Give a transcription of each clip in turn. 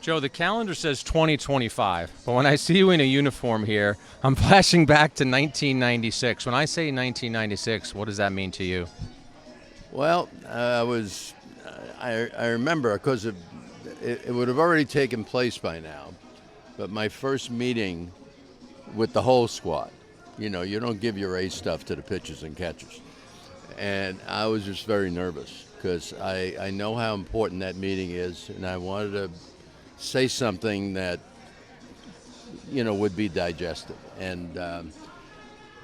Joe, the calendar says 2025, but when I see you in a uniform here, I'm flashing back to 1996. When I say 1996, what does that mean to you? Well, I remember because it would have already taken place by now, but my first meeting with the whole squad, you don't give your A stuff to the pitchers and catchers. And I was just very nervous because I know how important that meeting is, and I wanted to say something that, would be digested.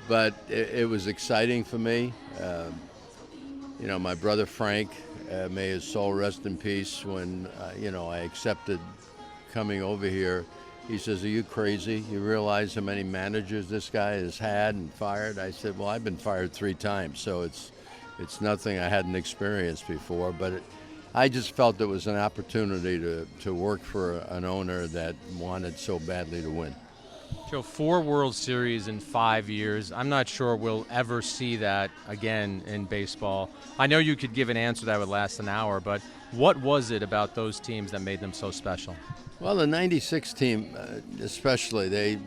But it was exciting for me. My brother Frank, may his soul rest in peace, when, I accepted coming over here, he says, "Are you crazy? You realize how many managers this guy has had and fired?" I said, "Well, I've been fired 3 times, so it's nothing I hadn't experienced before." But I just felt it was an opportunity to work for an owner that wanted so badly to win. Joe, 4 World Series in 5 years. I'm not sure we'll ever see that again in baseball. I know you could give an answer that would last an hour, but what was it about those teams that made them so special? Well, the '96 team, especially, they,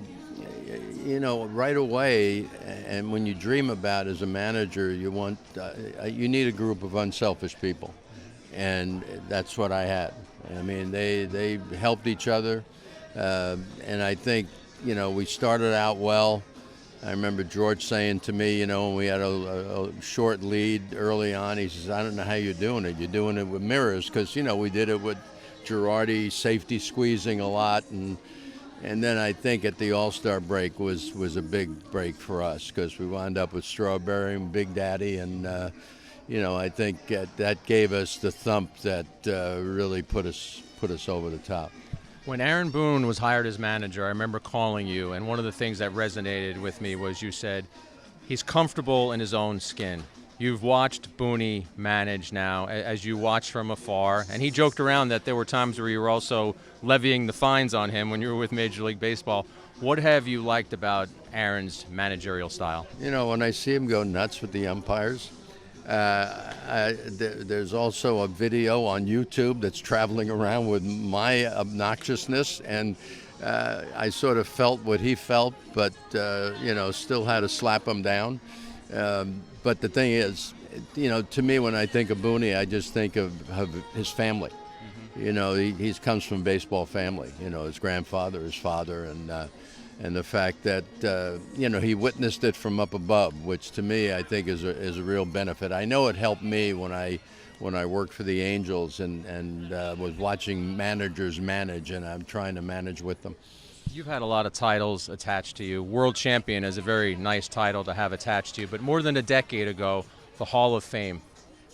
right away, and when you dream about as a manager, you need a group of unselfish people, and that's what I had. I mean, they helped each other, and I think, we started out well. I remember George saying to me, when we had a short lead early on, he says, "I don't know how you're doing it. You're doing it with mirrors," because, we did it with Girardi safety squeezing a lot, and then I think at the All-Star break was a big break for us because we wound up with Strawberry and Big Daddy, and I think that gave us the thump that really put us over the top. When Aaron Boone was hired as manager, I remember calling you, and one of the things that resonated with me was you said he's comfortable in his own skin. You've watched Booney manage now as you watch from afar, and he joked around that there were times where you were also levying the fines on him when you were with Major League Baseball. What have you liked about Aaron's managerial style? When I see him go nuts with the umpires, there's also a video on YouTube that's traveling around with my obnoxiousness, and I sort of felt what he felt, but still had to slap him down. But the thing is, to me, when I think of Booney, I just think of his family. Mm-hmm. He comes from a baseball family. His grandfather, his father, and the fact that he witnessed it from up above, which to me I think is a real benefit. I know it helped me when I worked for the Angels and was watching managers manage, and I'm trying to manage with them. You've had a lot of titles attached to you. World Champion is a very nice title to have attached to you, but more than a decade ago, the Hall of Fame.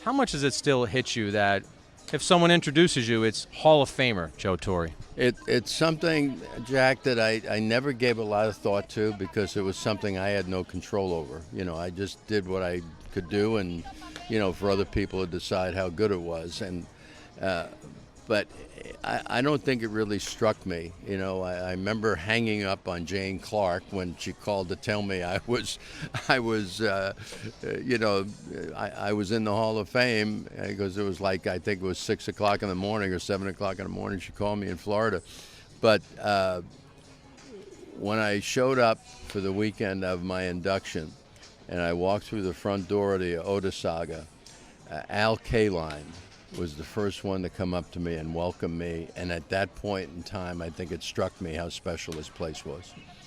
How much does it still hit you that if someone introduces you, it's Hall of Famer Joe Torre? It's something, Jack, that I never gave a lot of thought to because it was something I had no control over. I just did what I could do, and for other people to decide how good it was. But I don't think it really struck me. I remember hanging up on Jane Clark when she called to tell me I was in the Hall of Fame, because it was like, I think it was 6 o'clock in the morning or 7 o'clock in the morning. She called me in Florida. But when I showed up for the weekend of my induction and I walked through the front door of the Oda Saga, Al Kaline was the first one to come up to me and welcome me, and at that point in time I think it struck me how special this place was.